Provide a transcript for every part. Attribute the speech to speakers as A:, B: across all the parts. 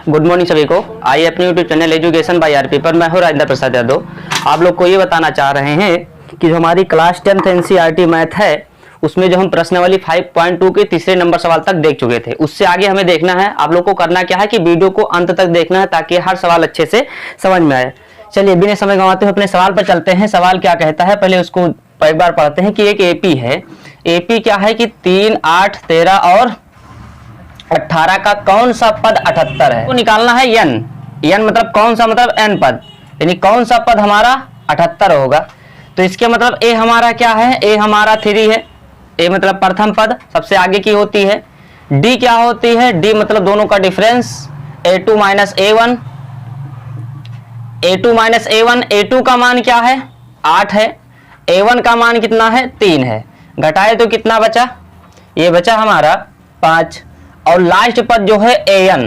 A: Good morning सभी को। आइए अपने YouTube channel education by RP पर मैं हूं राजेंद्र प्रसाद यादव। आप लोग को ये बताना चाह रहे हैं कि जो हमारी क्लास 10th एनसीईआरटी मैथ है उसमें जो हम प्रश्नावली 5.2 के तीसरे नंबर सवाल तक देख चुके थे, उससे आगे हमें देखना है। आप लोग को करना क्या है कि वीडियो को अंत तक देखना है ताकि हर सवाल अच्छे से समझ में आए। चलिए बिना समय गंवाते हुए अपने सवाल पर चलते हैं। सवाल क्या कहता है पहले उसको एक बार पढ़ते हैं कि एक एपी है। एपी क्या है कि 3, 8, 13 और 18 का कौन सा पद 78 है। तो निकालना है n मतलब कौन सा, मतलब n पद, यानी कौन सा पद हमारा 78 होगा। तो इसके मतलब a हमारा क्या है, a हमारा 3 है, a मतलब प्रथम पद सबसे आगे की होती है। d क्या होती है, d मतलब दोनों का difference, a2 minus a1, a2 minus a1। a2 का मान क्या है 8 है, a1 का मान कितना है 3 है, घटाए तो कितना बचा, ये बचा हमारा 5। और लास्ट पद जो है an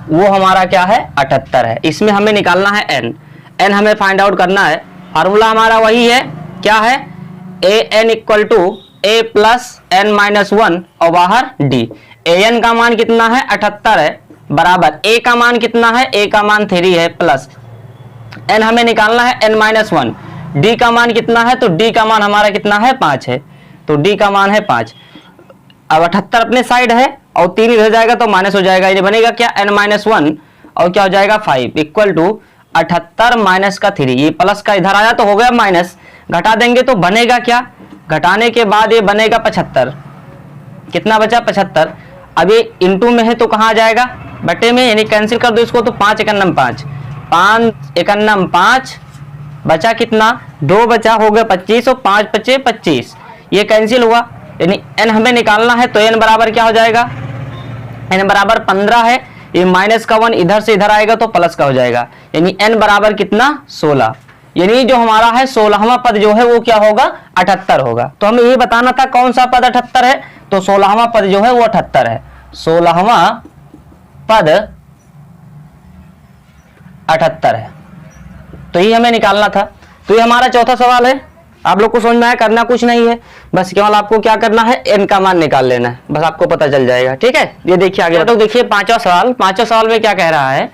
A: वो हमारा क्या है 78 है। इसमें हमें निकालना है n हमें फाइंड आउट करना है। फार्मूला हमारा वही है, क्या है, an equal to a plus n minus 1 और बाहर d। an का मान कितना है 78 है, बराबर a का मान कितना है, a का मान 3 है, प्लस n हमें निकालना है n माइनस 1। d का मान कितना है, तो d का मान हमारा कितना है 5 है, तो d का मान है 5। अब 78 अपने साइड है और 3 इधर जाएगा तो माइनस हो जाएगा, ये बनेगा क्या n माइनस 1 और क्या हो जाएगा 5 इक्वल टू 78 माइनस का 3। ये प्लस का इधर आया तो हो गया माइनस, घटा देंगे तो बनेगा क्या, घटाने के बाद ये बनेगा 75। कितना बचा 75। अब ये इंटू में है तो कहाँ आ जाएगा, बटे में, यानी कैंसिल कर दो इसको तो 5 एकन्नम 5, 5 एकन्नम 5, बचा कितना 2 बचा, हो गया 25 और 5 बचे 25, ये कैंसिल हुआ। यानी n हमें निकालना है तो n बराबर क्या हो जाएगा, n बराबर 15 है, ये माइनस का 1 इधर से इधर आएगा तो प्लस का हो जाएगा, यानी n बराबर कितना 16। यानी जो हमारा है 16वां पद जो है वो क्या होगा 78 होगा। तो हमें ये बताना था कौन सा पद 78 है, तो 16वां पद जो है वो 78 है, 16वां पद 78 है, तो ये हमें निकालना था। तो ये हमारा चौथा सवाल है। आप लोग को समझ में आया, करना कुछ नहीं है, बस केवल आपको क्या करना है n का मान निकाल लेना है, बस आपको पता चल जाएगा। ठीक है, ये देखिए आगे। तो देखिए पांचवा सवाल में क्या कह रहा है,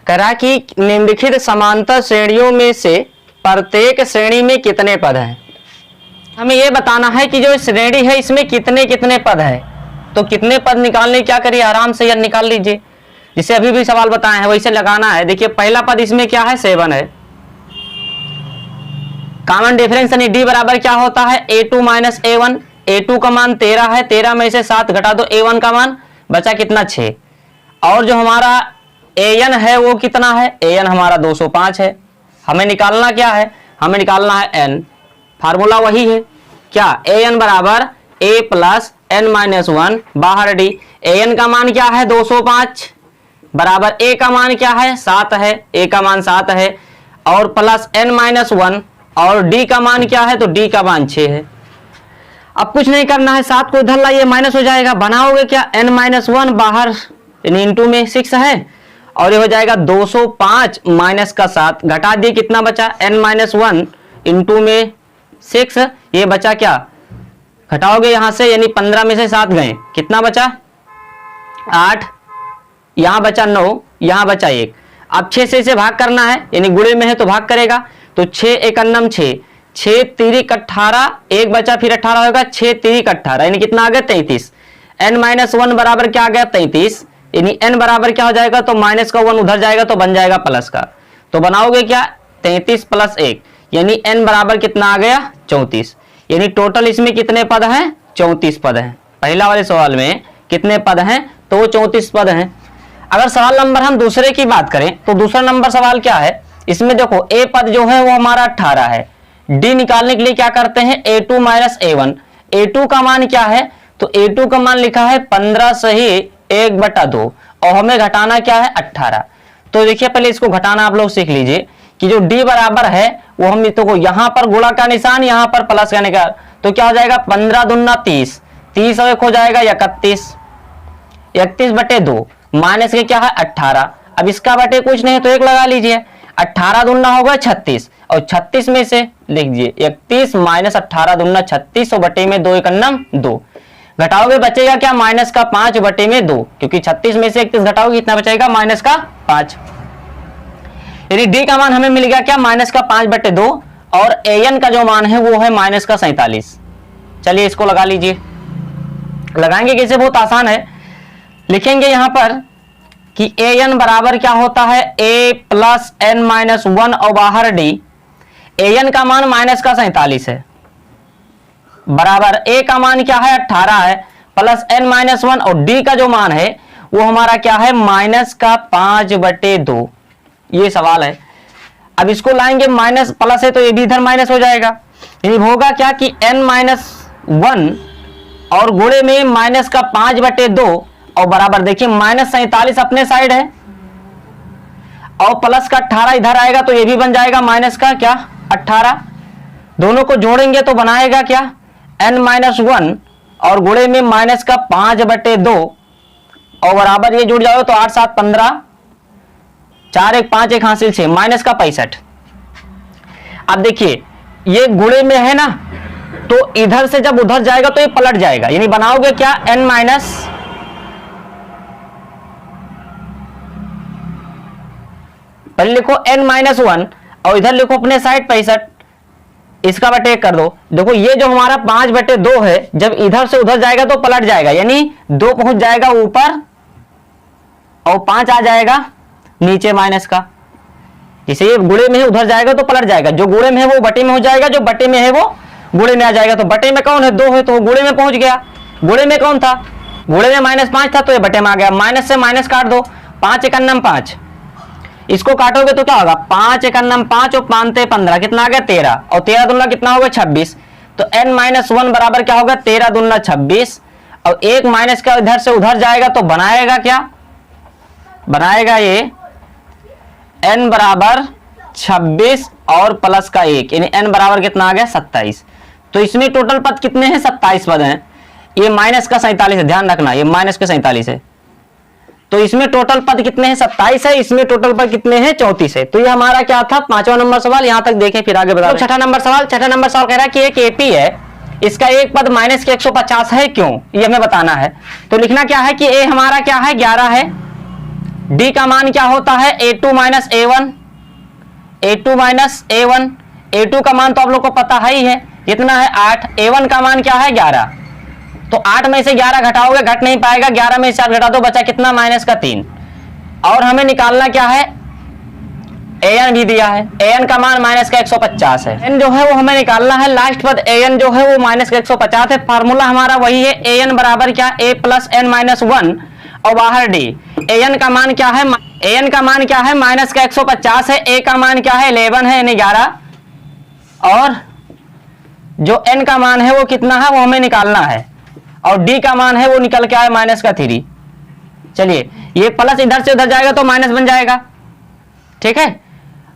A: कह रहा है कि निम्नलिखित समांतर श्रेणियों में से प्रत्येक श्रेणी में कितने पद हैं। हमें ये बताना है कि जो श्रेणी है इसमें कितने कितने पद है। तो कितने पद निकालने क्या करिए, आराम से यार निकाल लीजिए, जिसे अभी भी सवाल बताए हैं वैसे लगाना है। देखिए पहला पद इसमें क्या है 7 है, कॉमन डिफरेंस यानी d बराबर क्या होता है a2 माइनस a1। a2 का मान 13 है, 13 में से 7 घटा दो a1 का मान, बचा कितना 6। और जो हमारा an है वो कितना है, an हमारा 205 है। हमें निकालना क्या है, हमें निकालना है n। फार्मूला वही है, क्या, an बराबर a प्लस n माइनस 1 बाहर d। an का मान क्या है 205, बराबर a का मान क्या है 7 है, a का मान 7 है, और प्लस n माइनस 1, और d का मान क्या है, तो d का मान 6 है। अब कुछ नहीं करना है, 7 को इधर लाइए माइनस हो जाएगा, बनाओगे क्या n माइनस 1 बाहर, यानी इंटू में 6 है, और ये हो जाएगा 205 माइनस का 7, घटा दिए कितना बचा n माइनस 1 इंटू में 6, ये बचा क्या, घटाओगे यहां से, यानी 15 में से 7 गए, कितना बचा 8, यहां बचा 9, यहां बचा 1। अब 6 से इसे भाग करना है, यानी गुणे में है तो भाग करेगा, तो 6 एकन्नम 6, 6 तिरिक 18, 1 बचा फिर 18 होगा, 6 तिरिक 18, यानी कितना आ गया 33। n माइनस 1 बराबर क्या आ गया 33, यानी n बराबर क्या हो जाएगा, तो माइनस का 1 उधर जाएगा तो बन जाएगा प्लस का, तो बनाओगे क्या 33 प्लस 1, यानी n बराबर कितना आ गया 34। यानी टोटल इसमें कितने पद हैं 34 पद हैं। पहला वाले सवाल में कितने पद हैं, तो वो 34 पद हैं। अगर सवाल नंबर हम दूसरे की बात करें तो दूसरा नंबर सवाल क्या है, इसमें देखो a पद जो है वो हमारा 18 है, d निकालने के लिए क्या करते हैं a2 माइनस a1। a2 का मान क्या है, तो a2 का मान लिखा है 15 सही 1/2, और हमें घटाना क्या है 18। तो देखिए पहले इसको घटाना आप लोग सीख लीजिए कि जो d बराबर है वो हम तो यहाँ पर गुणा का निशान, यहाँ पर प्लस का निकाल, तो क्या हो जाएगा 15 दूना 30, 30 और 1 हो जाएगा 31, 31/2 माइनस के क्या है 18। अब इसका बटे कुछ नहीं तो 1 लगा लीजिए, 18 दूना होगा 36, और 36 में से लिख दीजिए 31 माइनस 18 दूना 36, और बटे में 2 एकन्नम 2, घटाओगे बचेगा क्या, माइनस का 5 बटे में 2, क्योंकि 36 में से 31 घटाओगे कितना बचेगा, माइनस का 5। यानी डी का मान हमें मिल गया क्या, माइनस का 5 बटे 2, और एन का जो मान है वो है माइनस का 47। चलिए इसको लगा लीजिए। लगाएंगे कैसे, बहुत आसान है। लिखेंगे यहां पर कि ए एन बराबर क्या होता है, ए प्लस एन माइनस 1 और बाहर डी। ए एन का मान माइनस का 47 है, बराबर ए का मान क्या है 18 है, प्लस एन माइनस 1, और डी का जो मान है वो हमारा क्या है, माइनस का 5 बटे 2। ये सवाल है। अब इसको लाएंगे, माइनस प्लस है तो ये भी इधर माइनस हो जाएगा। यानी होगा क्या कि n माइनस 1 और गुणे में माइनस का 5 बटे 2 और बराबर देखिए माइनस 47 अपने साइड है और प्लस का 18 इधर आएगा तो ये भी बन जाएगा माइनस का क्या 18। दोनों को जोड़ेंगे तो बनाएगा क्या n माइनस 1 और गुणे में माइनस का 5 बटे 2 और बराबर ये जुड़ जाओ तो 8 7 15, 4 1 5 1 हासिल 6, माइनस का 65। अब देखिए ये गुणे में है ना, तो इधर से जब उधर जाएगा तो ये पलट जाएगा, यानी बनाओगे क्या n माइनस पहले लिखो n माइनस 1 और इधर लिखो अपने साइड 65, इसका बटे 1 कर दो। देखो ये जो हमारा 5 बटे 2 है जब इधर से उधर जाएगा तो पलट जाएगा, यानी 2 पहुंच जाएगा ऊपर और 5 आ जाएगा नीचे माइनस का। जैसे ये गुणे में है उधर जाएगा तो पलट जाएगा, जो गुणे में है वो बटे में हो जाएगा, जो बटे में है वो गुणे में आ जाएगा। तो बटे में कौन है 2 है तो वो गुणे में पहुंच गया, गुणे में कौन था, गुणे में माइनस 5 था तो ये बटे में आ गया। माइनस से माइनस काट दो, 5 1 5, इसको काटोगे तो क्या होगा 5 1 5 और 5 15, कितना आ गया 13, और 13 दूना कितना होगा 26। तो n माइनस 1 बराबर क्या होगा 13 दूना 26, और एक माइनस का इधर से उधर जाएगा तो बनाएगा क्या, बनाएगा ये n बराबर 26 और प्लस का 1, यानी n बराबर कितना आ गया 27। तो इसमें टोटल पद कितने हैं 27 पद हैं। ये माइनस का 47 है, ध्यान रखना ये माइनस का 47 है। तो इसमें टोटल पद कितने हैं 27 है, इसमें टोटल पद कितने हैं 34 है। तो ये हमारा क्या था 5वां नंबर सवाल, यहां तक देखें फिर आगे बता। तो छठा नंबर सवाल कह रहा है कि एक एपी है, इसका एक पद माइनस के 150 है, क्यों, ये हमें बताना है। तो लिखना क्या है कि ए हमारा क्या है 11 है, डी का मान क्या होता है a2 minus a1, a2 minus a1, a2 का मान तो आप लोग को पता है ही है कितना है 8, a1 का मान क्या है 11। तो 8 में से 11 घटाओगे घट नहीं पाएगा, 11 में से 8 घटा दो बचा कितना माइनस का 3। और हमें निकालना क्या है an भी दिया है, an का मान माइनस का 150 है, n जो है वो हमें निकालना है, लास्ट पद an जो है वो माइनस का 150 है। फार्मूला हमारा वही है an बराबर क्या a प्लस n माइनस 1 और बाहर डी। an का मान क्या है, an का मान क्या है माइनस का 150 है, a का मान क्या है 11 है यानी 11, और जो n का मान है वो कितना है वो हमें निकालना है, और d का मान है वो निकल के आया माइनस का 3। चलिए ये प्लस इधर से उधर जाएगा तो माइनस बन जाएगा, ठीक है।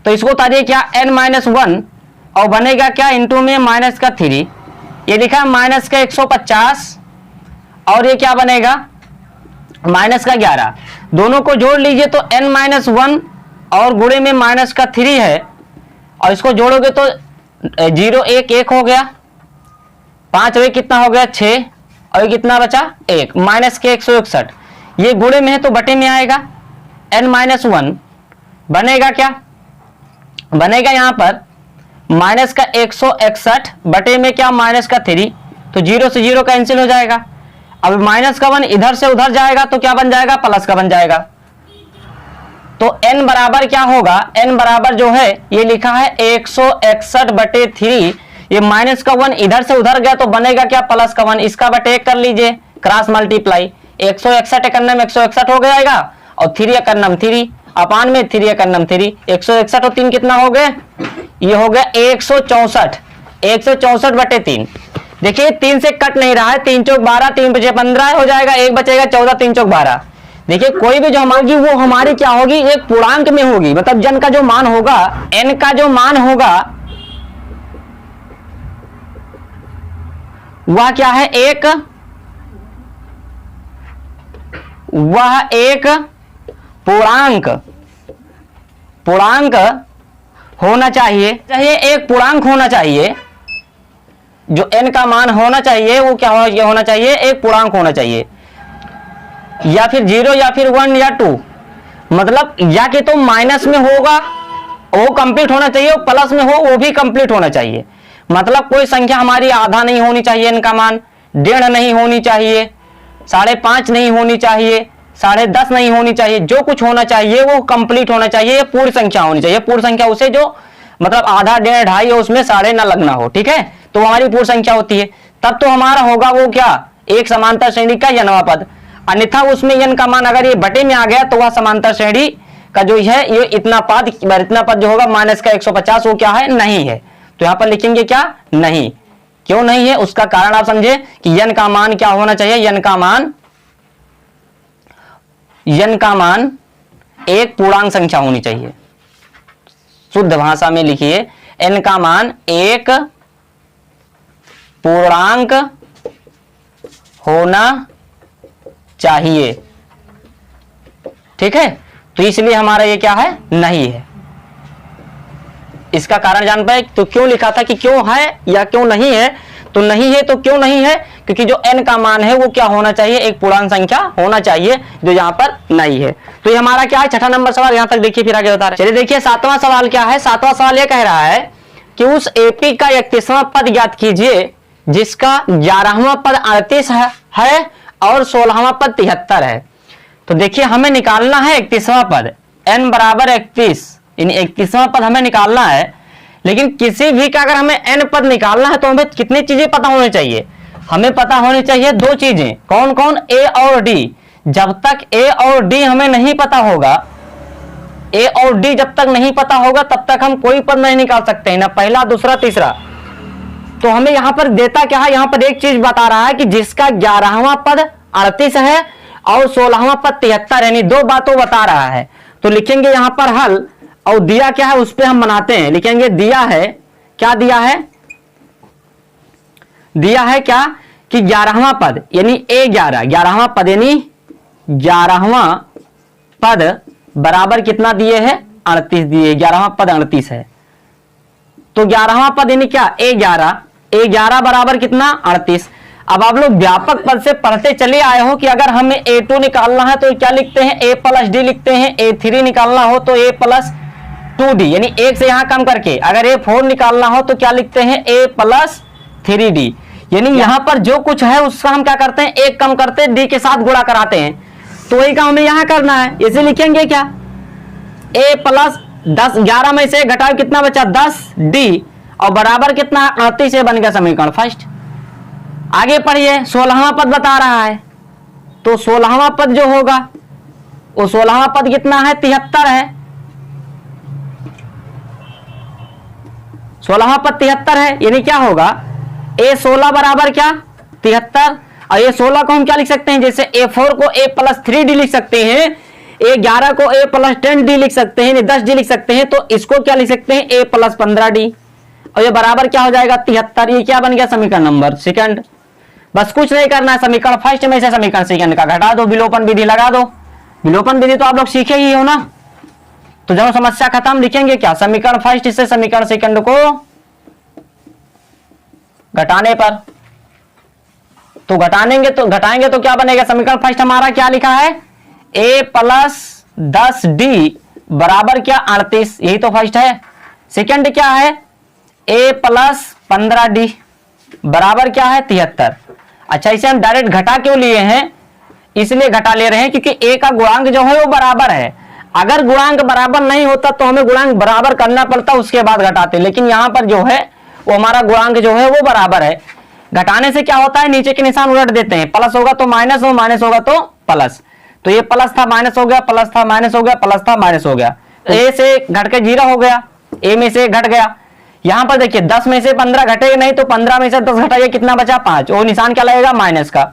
A: तो इसको उतारिए क्या n माइनस 1 और बनेगा क्या इंटू में माइनस का 3, ये लिखा माइनस का 150 और ये क्या बनेगा माइनस का 11। दोनों को जोड़ लीजिए तो n माइनस 1 और गुणे में माइनस का 3 है, और इसको जोड़ोगे तो 0 1 1 हो गया, 5 वे कितना हो गया 6, और ये कितना बचा 1, माइनस के 161। ये गुणे में है तो बटे में आएगा, n माइनस 1 बनेगा क्या, बनेगा यहां पर माइनस का 161 बटे में क्या माइनस का 3, तो 0 से 0 कैंसिल हो जाएगा। अब माइनस का 1 इधर से उधर जाएगा तो क्या बन जाएगा प्लस का बन जाएगा। तो n बराबर क्या होगा, n बराबर जो है ये लिखा है 161 बटे 3, ये माइनस का 1 इधर से उधर गया तो बनेगा क्या प्लस का 1, इसका बटे 1 कर लीजिए, क्रॉस मल्टीप्लाई 161 एकन्नम 161 हो जाएगा, और 3 एकन्नम 3 अपान में 3 एकन्नम 3, 161 और 3 कितना हो गए, ये हो गया 164, 164 बटे 3। देखिए 3 से कट नहीं रहा है, 3 चौक 12, 3 बचे 15 हो जाएगा, 1 बचेगा 14, 3 चौक 12। देखिए कोई भी जो हमारी वो हमारी क्या होगी एक पूर्णांक में होगी, मतलब जन का जो मान होगा n का जो मान होगा वह क्या है वह एक पूर्णांक होना चाहिए, एक पूर्णांक होना चाहिए, जो n का मान होना चाहिए वो क्या होना चाहिए, एक पूर्णांक होना चाहिए, या फिर 0 या फिर 1 या 2, मतलब या कि तो माइनस में होगा वो कंप्लीट होना चाहिए, और प्लस में हो वो भी कंप्लीट होना चाहिए। मतलब कोई संख्या हमारी आधा नहीं होनी चाहिए, n का मान 1.5 नहीं होनी चाहिए, 5.5 नहीं होनी चाहिए, 10.5 नहीं होनी चाहिए, जो कुछ होना चाहिए वो कंप्लीट होना चाहिए, ये पूरी संख्या होनी चाहिए। पूरी संख्या उसे जो मतलब आधा, 1.5, 2.5 और उसमें 1.5 ना लगना हो, ठीक है, तो हमारी पूरी संख्या होती है। तब तो हमारा होगा वो क्या, एक समांतर श्रेणी का nवां पद। अन्यथा उसमें n का मान अगर ये बटे में आ गया तो वह समांतर श्रेणी का जो है ये इतना पद जो होगा माइनस का 150 वो क्या है, नहीं है। तो यहां पर लिखेंगे क्या, नहीं। क्यों नहीं है, उसका कारण आप समझे कि n का मान क्या होना चाहिए, n का मान एक पूर्णांक संख्या होनी चाहिए। शुद्ध भाषा में लिखिए, n का मान एक पूर्णांक होना चाहिए, ठीक है। तो इसलिए हमारा ये क्या है, नहीं है। इसका कारण जान पाए तो क्यों लिखा था कि क्यों है या क्यों नहीं है, तो नहीं है तो क्यों नहीं है, क्योंकि जो n का मान है वो क्या होना चाहिए, एक पूर्णांक संख्या होना चाहिए, जो यहाँ पर नहीं है। तो ये हमारा क्या है, छठा नंबर सवाल। यहां तक देखिए, फिर आगे बता रहे। चलिए देखिए सातवां सवाल क्या है। सातवां सवाल ये कह रहा है कि उस एपी का 31वां पद ज्ञात कीजिए जिसका 11वां पद 38 है और 16वां पद 73 है। तो देखिए हमें निकालना है 31वां पद, n बराबर 31, यानी 31वां पद हमें निकालना है। लेकिन किसी भी का अगर हमें n पद निकालना है तो हमें कितनी चीजें पता होनी चाहिए, हमें पता होनी चाहिए 2 चीजें। कौन कौन, a और d। जब तक a और d हमें नहीं पता होगा, a और d जब तक नहीं पता होगा तब तक हम कोई पद नहीं निकाल सकते हैं, ना पहला, दूसरा, तीसरा। तो हमें यहां पर देता क्या है, यहां पर एक चीज बता रहा है कि जिसका 11वां पद 38 है और 16वां पद 73, यानी 2 बातों बता रहा है। तो लिखेंगे यहां पर हल, और दिया क्या है उस पे हम बनाते हैं। लिखेंगे दिया है, क्या दिया है, दिया है क्या कि 11वां पद यानी A11, 11वां पद यानी 11वां पद बराबर कितना दिए है, 38 दिए, 11वां पद 38 है। तो 11वां पद यानी क्या, A11 बराबर कितना, 38। अब आप लोग व्यापक पद से पढ़ते चले आए हो कि अगर हमें A2 निकालना है तो क्या लिखते हैं, A प्लस डी लिखते हैं, A3 निकालना हो तो A प्लस 2D, यानी एक से यहां कम करके। अगर A4 निकालना हो तो क्या लिखते हैं, A प्लस 3D। यानी यहां पर जो कुछ है उसका हम क्या करते हैं, एक कम करते हैं, D के साथ गुणा कराते हैं। तो वही काम हमें यहां करना है। इसे लिखेंगे क्या, A प्लस 10, 11 में से घटाओ कितना बचा, 10D, और बराबर कितना, 38 बन गया समीकरण फर्स्ट। आगे पढ़िए, 16वां पद बता रहा है, तो 16वां पद जो होगा वो 16वां पद कितना है, 73 है। 16वां पद 73 है, यानी क्या होगा, A16 बराबर क्या, 73। और A16 को हम क्या लिख सकते हैं, जैसे A4 को A प्लस 3D लिख सकते हैं, A11 को A प्लस 10D लिख सकते हैं, 10D लिख सकते हैं, तो इसको क्या लिख सकते हैं, A प्लस 15D, और ये बराबर क्या हो जाएगा, 73। ये क्या बन गया, समीकरण नंबर सेकंड। बस कुछ नहीं करना है, समीकरण फर्स्ट में से समीकरण सेकंड का घटा दो, विलोपन विधि लगा दो। विलोपन विधि तो आप लोग सीखे ही हो ना, तो जब समस्या खत्म लिखेंगे क्या, समीकरण फर्स्ट से समीकरण सेकंड को घटाने पर। तो घटाएंगे तो क्या बनेगा, समीकरण फर्स्ट हमारा क्या लिखा है, A प्लस 10D बराबर क्या, 38, यही तो फर्स्ट है। सेकंड क्या है, A प्लस 15D बराबर क्या है, 73। अच्छा, इसे हम डायरेक्ट घटा क्यों लिए हैं, इसलिए घटा ले रहे हैं क्योंकि A का गुणांक जो है वो बराबर है। अगर गुणांक बराबर नहीं होता तो हमें गुणांक बराबर करना पड़ता, उसके बाद घटाते। लेकिन यहां पर जो है वो हमारा गुणांक जो है वो बराबर है। घटाने से क्या होता है, नीचे के निशान उलट देते हैं, प्लस होगा तो माइनस हो, माइनस होगा तो प्लस। तो ये प्लस था माइनस हो गया, प्लस था माइनस हो गया, प्लस था माइनस हो गया। A से घट के 0 हो गया, A में से घट गया। यहां पर देखिए 10 में से 15 घटेगा नहीं, तो 15 में से 10 घटाइए, कितना बचा, 5, और निशान क्या लगेगा, माइनस का।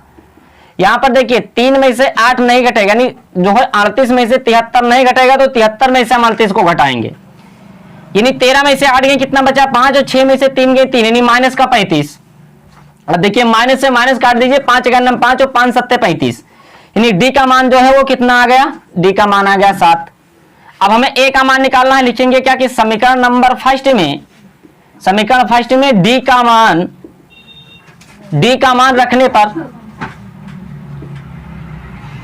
A: यहां पर देखिए 3 में से 8 नहीं घटेगा, यानी जो है 38 में से 73 नहीं घटेगा, तो 73 में से हम 38 को घटाएंगे, यानी 13 में से 8 गए, कितना बचा, 5, और 6 में से 3 गए 3, यानी माइनस का 35। अब देखिए माइनस से माइनस काट दीजिए, 5 का 5 और 5 7 35, यानी डी का मान जो है वो कितना आ गया, डी का मान आ गया 7। अब हमें ए का मान निकालना है, लिखेंगे क्या कि समीकरण नंबर फर्स्ट में डी का मान डी का मान रखने पर,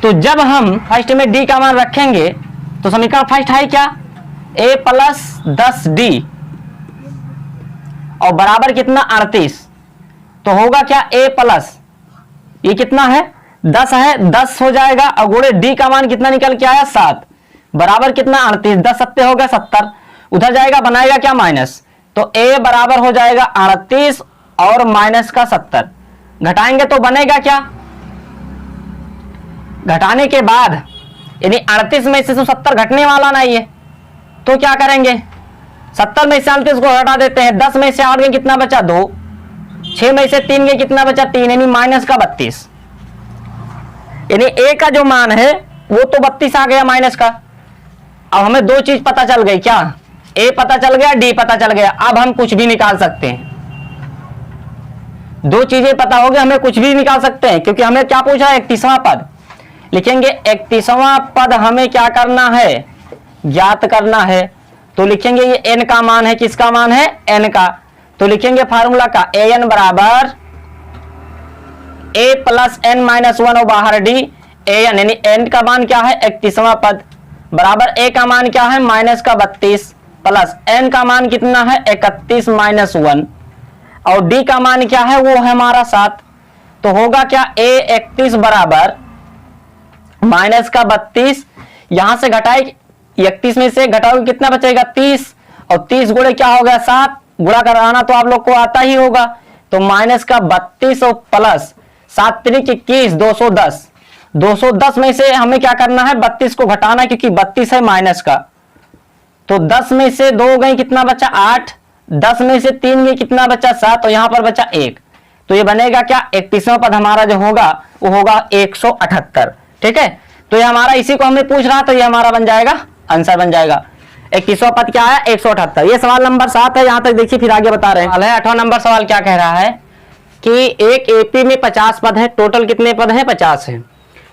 A: तो जब हम फर्स्ट में डी का मान रखेंगे तो समीकरण फर्स्ट है क्या, a प्लस 10d और बराबर कितना 38, तो होगा क्या a प्लस, ये कितना है 10 है, 10 हो जाएगा और गुणे d का मान कितना निकल के आया 7, बराबर कितना 38, 10 सत्ते हो गया 70, उधर जाएगा बनाएगा क्या माइनस, तो a बराबर हो जाएगा 38 और माइनस का 70, घटाएंगे तो बनेगा क्या, घटाने के बाद यानी 38 में से 70 घटने वाला नहीं है, तो क्या करेंगे 70 में से 38 को हटा देते हैं, 10 में से 8 गए कितना बचा 2, 6 में से 3 गए कितना बचा 3, यानी माइनस का 32, यानी a का जो मान है वो तो 32 आ गया माइनस का। अब हमें दो चीज पता चल गई, क्या a पता चल गया, d पता चल गया, अब हम कुछ भी निकाल सकते हैं, दो चीजें पता हो गई, हमें कुछ भी निकाल सकते हैं, क्योंकि हमें क्या पूछा है 31वां पद, लिखेंगे 31वां पद हमें क्या करना है, ज्ञात करना है, तो लिखेंगे ये n का मान है, किसका मान है n का, तो लिखेंगे फार्मूला का an बराबर a प्लस n माइनस 1 और बाहर d, an यानी n का मान क्या है 31वां पद बराबर a का मान क्या है माइनस का 32 प्लस n का मान कितना है 31 माइनस 1 और d का मान क्या है वो है हमारा 7, तो होगा क्या a 31 बराबर माइनस का 32, यहां से घटाए 31 में से घटाओगे कितना बचेगा 30 और 30 गुणे क्या हो गया 7, गुणा कराना तो आप लोग को आता ही होगा, तो माइनस का 32 और प्लस 7 त्रिक 21 210, 210 में से हमें क्या करना है 32 को घटाना, क्योंकि 32 है माइनस का, तो 10 में से 2 गए कितना बचा 8, 10 में से 3 गए कितना बचा 7 और यहां पर बचा 1, तो ये बनेगा क्या 31वां पद हमारा जो होगा वो होगा 178, ठीक है, तो ये हमारा इसी को हमें पूछ रहा, तो ये हमारा बन जाएगा आंसर बन जाएगा 31वां पद क्या है 178। ये सवाल नंबर 7 है, यहां तक देखिए, फिर आगे बता रहे हैं। 8वां नंबर सवाल क्या कह रहा है कि एक एपी में 50 पद है, टोटल कितने पद है 50 है,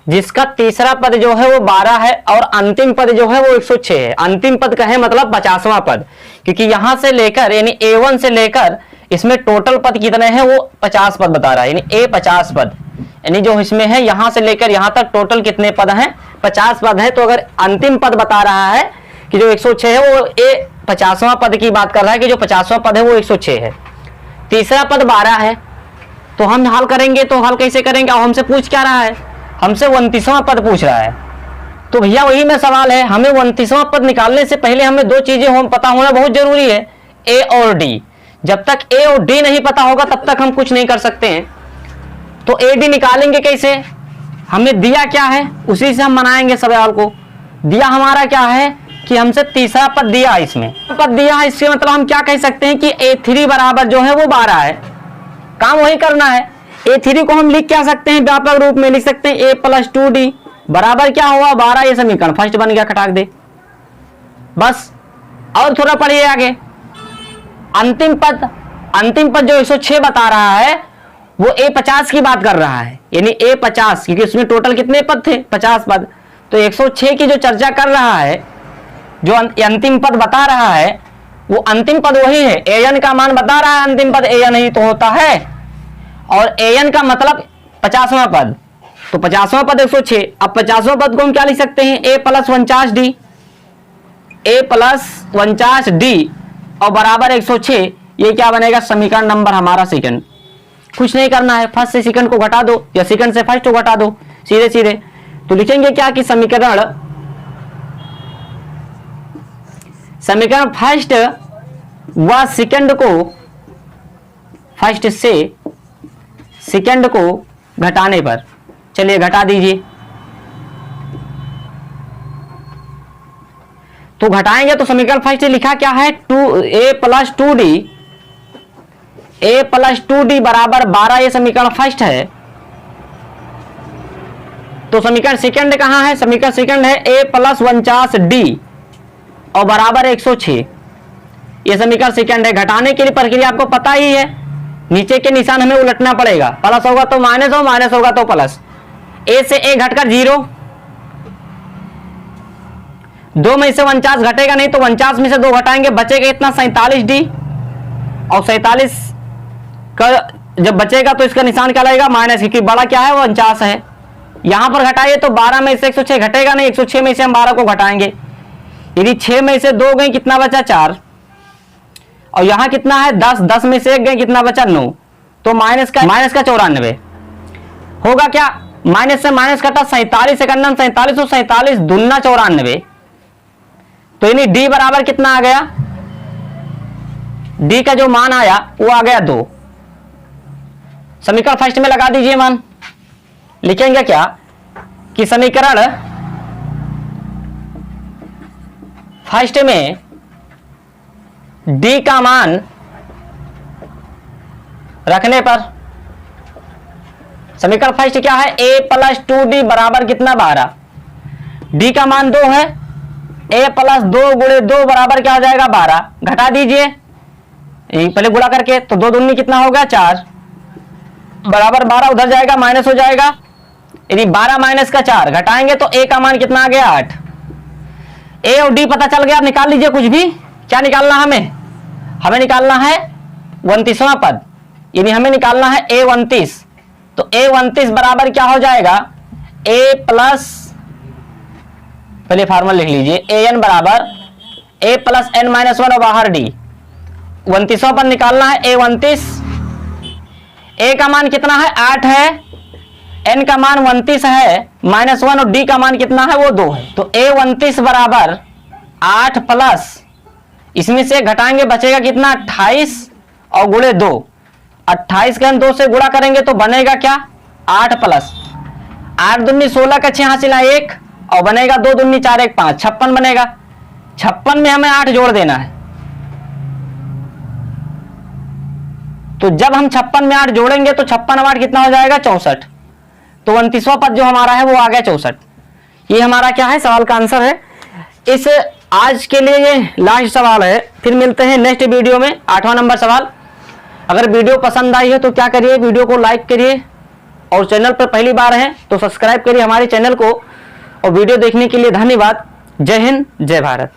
A: जिसका तीसरा पद जो है वो 12 है और अंतिम पद जो है वो 106 है। अंतिम पद का है मतलब 50वां पद, क्योंकि यहां से लेकर यानी A1 से लेकर इसमें टोटल पद कितने हैं वो 50 पद बता रहा है, यानी A 50 पद, यानी जो इसमें है यहां से लेकर यहां तक टोटल कितने पद हैं 50 पद है। तो अगर अंतिम पद बता रहा है कि जो 106 है वो A 50वां पद की बात कर रहा है कि जो 50वां पद है वो 106 है, तीसरा पद 12 है, तो हम हल करेंगे, तो हल कैसे करेंगे, और हमसे पूछ क्या रहा है, हमसे 29वां पद पूछ रहा है, तो भैया वही में सवाल है, हमें 29वां पद निकालने से पहले हमें दो चीजें हम पता होना बहुत जरूरी है, A और D। जब तक A और D नहीं पता होगा तब तक हम कुछ नहीं कर सकते हैं, तो AD निकालेंगे कैसे, हमें दिया क्या है उसी से हम बनाएंगे सवाल को। दिया हमारा क्या है कि हमसे तीसरा पद दिया है, इसमें पद दिया है, इससे मतलब हम क्या कह सकते हैं कि A3 बराबर जो है वो 12 है, काम वही करना है। A3 को हम लिख क्या सकते हैं, व्यापक रूप में लिख सकते हैं A प्लस 2D बराबर क्या हुआ 12, ये समीकरण फर्स्ट बन गया, खटाक दे बस। और थोड़ा पढ़िए आगे, अंतिम पद जो 106 बता रहा है वो A50 की बात कर रहा है, यानी A50, क्योंकि उसमें टोटल कितने पद थे 50 पद, तो 106 की जो चर्चा कर रहा है, जो अंतिम पद बता रहा है वो अंतिम पद वही है, an का मान बता रहा है, अंतिम पद an ही तो होता है, और an का मतलब 50वां पद, तो 50वां पद 106। अब 50वां पद को हम क्या लिख सकते हैं A plus 49D, A plus 49D और बराबर 106, ये क्या बनेगा समीकरण नंबर हमारा सेकंड। कुछ नहीं करना है, फर्स्ट से सेकंड को घटा दो या सेकंड से फर्स्ट को घटा दो सीधे सीधे, तो लिखेंगे क्या कि समीकरण फर्स्ट व सेकंड को, फर्स्ट से सेकंड को घटाने पर, चलिए घटा दीजिए, तो घटाएंगे तो समीकरण फर्स्ट लिखा क्या है A प्लस 2D बराबर 12, ये समीकरण फर्स्ट है। तो समीकरण सेकंड कहां है, समीकरण सेकंड है A प्लस 49D और बराबर 106, ये समीकरण सेकंड है। घटाने के लिए प्रक्रिया आपको पता ही है, नीचे के निशान हमें उलटना पड़ेगा, प्लस होगा तो माइनस हो, माइनस होगा तो प्लस, A से A घटकर 0, 2 में से 49 घटेगा नहीं, तो 49 में से 2 घटाएंगे, बचेगा इतना 47D और 47 का जब बचेगा तो इसका निशान क्या लगेगा, माइनस, क्योंकि बड़ा क्या है वो 49 है। यहां पर घटाइए तो 12 में से 106 घटेगा नहीं, 106 में से हम 12 को घटाएंगे। यदि 6 में से 2 गए कितना बचा 4, और यहां कितना है 10, 10 में से 1 गए कितना बचा 9, तो माइनस का 94 होगा क्या, माइनस से माइनस कटा 47 से करना 47 और 47 दूना 94, तो यानी डी बराबर कितना आ गया, डी का जो मान आया वो आ गया 2। समीकरण फर्स्ट में लगा दीजिए मान, लिखेंगे क्या कि समीकरण फर्स्ट में डी का मान रखने पर, समीकरण फर्स्ट क्या है, a प्लस 2d बराबर कितना 12, डी का मान 2 है, a प्लस 2 गुणे 2 बराबर क्या हो जाएगा 12, घटा दीजिए पहले गुणा करके, तो 2 दूनी कितना होगा 4 बराबर 12, उधर जाएगा माइनस हो जाएगा। यदि 12 माइनस का 4 घटाएंगे तो a का मान कितना आ गया 8। a और d पता चल गया, आप निकाल लीजिए कुछ भी, क्या निकालना हमें निकालना है 29वां पद, यानी हमें निकालना है a29, तो a29 बराबर क्या हो जाएगा a प्लस, पहले फार्मूला लिख लीजिए, an बराबर a प्लस n माइनस 1 और बाहर d, 29वां पद निकालना है a29, a का मान कितना है 8 है, n का मान 29 है माइनस 1 और d का मान कितना है वो 2 है, तो a29 बराबर 8 प्लस, इसमें से घटाएंगे बचेगा कितना 28 और गुणे 2, 28 का हम 2 से गुणा करेंगे तो बनेगा क्या 8 प्लस 8 दूनी 16 का 6 हासिल 1 और बनेगा 2 दूनी 4 1 5, 56 बनेगा। 56 में हमें 8 जोड़ देना है, तो जब हम 56 में 8 जोड़ेंगे तो 56 और 8 कितना हो जाएगा 64, तो 29वां पद जो हमारा है वो आ गया 64। ये हमारा क्या है सवाल का आंसर है। इस आज के लिए ये लास्ट सवाल है, फिर मिलते हैं नेक्स्ट वीडियो में 8वां नंबर सवाल। अगर वीडियो पसंद आई है तो क्या करिए, वीडियो को लाइक करिए, और चैनल पर पहली बार हैं तो सब्सक्राइब करिए हमारे चैनल को। और वीडियो देखने के लिए धन्यवाद। जय हिंद, जय भारत।